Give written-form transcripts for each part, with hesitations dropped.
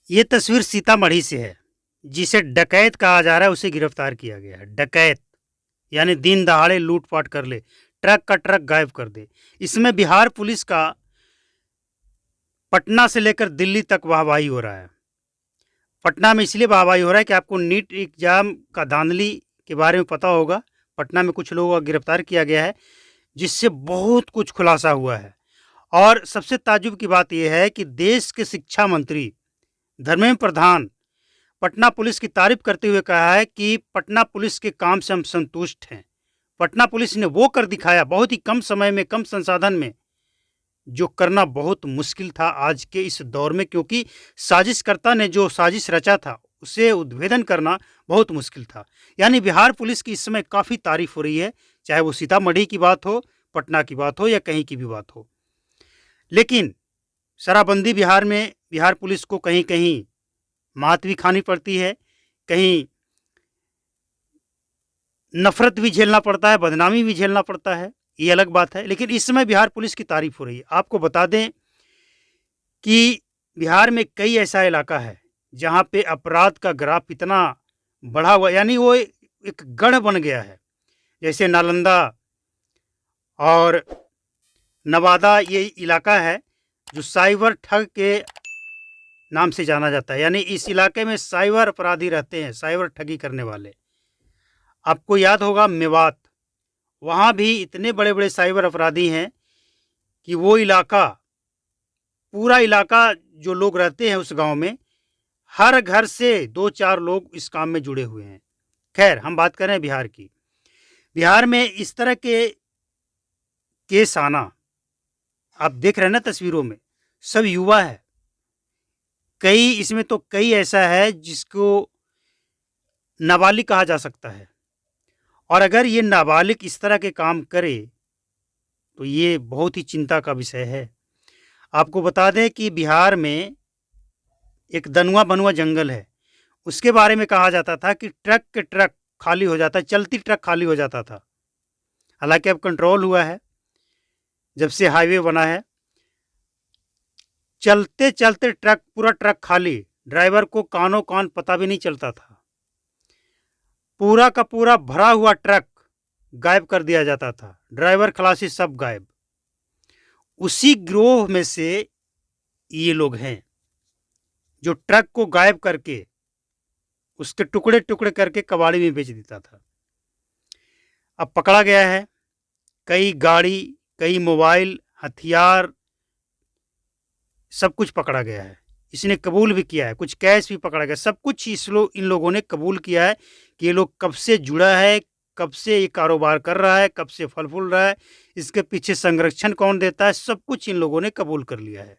ये तस्वीर सीतामढ़ी से है। जिसे डकैत कहा जा रहा है उसे गिरफ्तार किया गया है। डकैत यानी दिन दहाड़े लूटपाट कर ले, ट्रक का ट्रक गायब कर दे। इसमें बिहार पुलिस का पटना से लेकर दिल्ली तक वाहवाही हो रहा है। पटना में इसलिए वाहवाही हो रहा है कि आपको नीट एग्जाम का धांधली के बारे में पता होगा। पटना में कुछ लोगों को गिरफ्तार किया गया है, जिससे बहुत कुछ खुलासा हुआ है। और सबसे ताज्जुब की बात यह है कि देश के शिक्षा मंत्री धर्मेंद्र प्रधान पटना पुलिस की तारीफ करते हुए कहा है कि पटना पुलिस के काम से हम संतुष्ट हैं। पटना पुलिस ने वो कर दिखाया बहुत ही कम समय में, कम संसाधन में, जो करना बहुत मुश्किल था आज के इस दौर में, क्योंकि साजिशकर्ता ने जो साजिश रचा था उसे उद्भेदन करना बहुत मुश्किल था। यानी बिहार पुलिस की इस समय काफ़ी तारीफ हो रही है, चाहे वो सीतामढ़ी की बात हो, पटना की बात हो या कहीं की भी बात हो। लेकिन शराबबंदी बिहार में बिहार पुलिस को कहीं कहीं मात भी खानी पड़ती है, कहीं नफरत भी झेलना पड़ता है, बदनामी भी झेलना पड़ता है, ये अलग बात है। लेकिन इस समय बिहार पुलिस की तारीफ हो रही है। आपको बता दें कि बिहार में कई ऐसा इलाका है जहाँ पे अपराध का ग्राफ इतना बढ़ा हुआ, यानी वो एक गढ़ बन गया है। जैसे नालंदा और नवादा ये इलाका है जो साइबर ठग के नाम से जाना जाता है। यानी इस इलाके में साइबर अपराधी रहते हैं, साइबर ठगी करने वाले। आपको याद होगा मेवात, वहाँ भी इतने बड़े बड़े साइबर अपराधी हैं कि वो इलाका, पूरा इलाका जो लोग रहते हैं उस गांव में, हर घर से 2-4 लोग इस काम में जुड़े हुए हैं। खैर, हम बात कर रहे हैं बिहार की। बिहार में इस तरह के केस आना, आप देख रहे हैं ना तस्वीरों में, सब युवा है। कई इसमें तो कई ऐसा है जिसको नाबालिग कहा जा सकता है। और अगर ये नाबालिग इस तरह के काम करे तो ये बहुत ही चिंता का विषय है। आपको बता दें कि बिहार में एक दनुआ बनुआ जंगल है, उसके बारे में कहा जाता था कि ट्रक के ट्रक खाली हो जाता, चलती ट्रक खाली हो जाता था। हालांकि अब कंट्रोल हुआ है जब से हाईवे बना है। चलते चलते ट्रक, पूरा ट्रक खाली, ड्राइवर को कानों कान पता भी नहीं चलता था। पूरा का पूरा भरा हुआ ट्रक गायब कर दिया जाता था, ड्राइवर खलासी सब गायब। उसी गिरोह में से ये लोग हैं जो ट्रक को गायब करके उसके टुकड़े टुकड़े करके कबाड़ी में बेच देता था। अब पकड़ा गया है। कई गाड़ी, कई मोबाइल, हथियार, सब कुछ पकड़ा गया है। इसने कबूल भी किया है, कुछ कैश भी पकड़ा गया। सब कुछ इन लोगों ने कबूल किया है कि ये लोग कब से जुड़ा है, कब से ये कारोबार कर रहा है, कब से फल फूल रहा है, इसके पीछे संरक्षण कौन देता है, सब कुछ इन लोगों ने कबूल कर लिया है।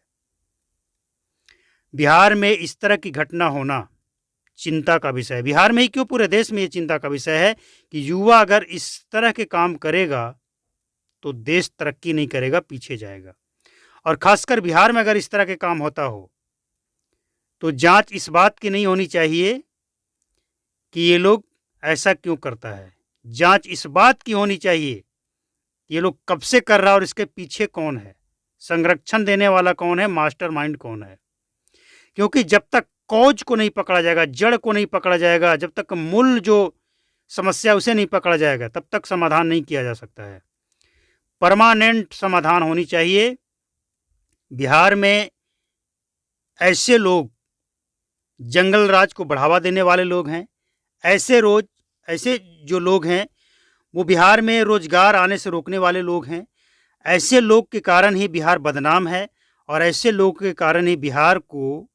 बिहार में इस तरह की घटना होना चिंता का विषय है। बिहार में ही क्यों, पूरे देश में ये चिंता का विषय है कि युवा अगर इस तरह के काम करेगा तो देश तरक्की नहीं करेगा, पीछे जाएगा। और खासकर बिहार में अगर इस तरह के काम होता हो तो जांच इस बात की नहीं होनी चाहिए कि ये लोग ऐसा क्यों करता है। जांच इस बात की होनी चाहिए कि ये लोग कब से कर रहा है और इसके पीछे कौन है, संरक्षण देने वाला कौन है, मास्टरमाइंड कौन है। क्योंकि जब तक कॉज को नहीं पकड़ा जाएगा, जड़ को नहीं पकड़ा जाएगा, जब तक मूल जो समस्या उसे नहीं पकड़ा जाएगा, तब तक समाधान नहीं किया जा सकता है। परमानेंट समाधान होनी चाहिए। बिहार में ऐसे लोग जंगल राज को बढ़ावा देने वाले लोग हैं। ऐसे जो लोग हैं वो बिहार में रोजगार आने से रोकने वाले लोग हैं। ऐसे लोग के कारण ही बिहार बदनाम है और ऐसे लोग के कारण ही बिहार को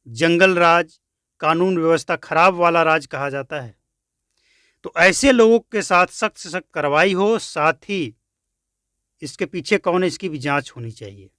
जंगल राज, कानून व्यवस्था खराब वाला राज कहा जाता है। तो ऐसे लोगों के साथ सख्त से सख्त कार्रवाई हो, साथ ही इसके पीछे कौन है इसकी भी जांच होनी चाहिए।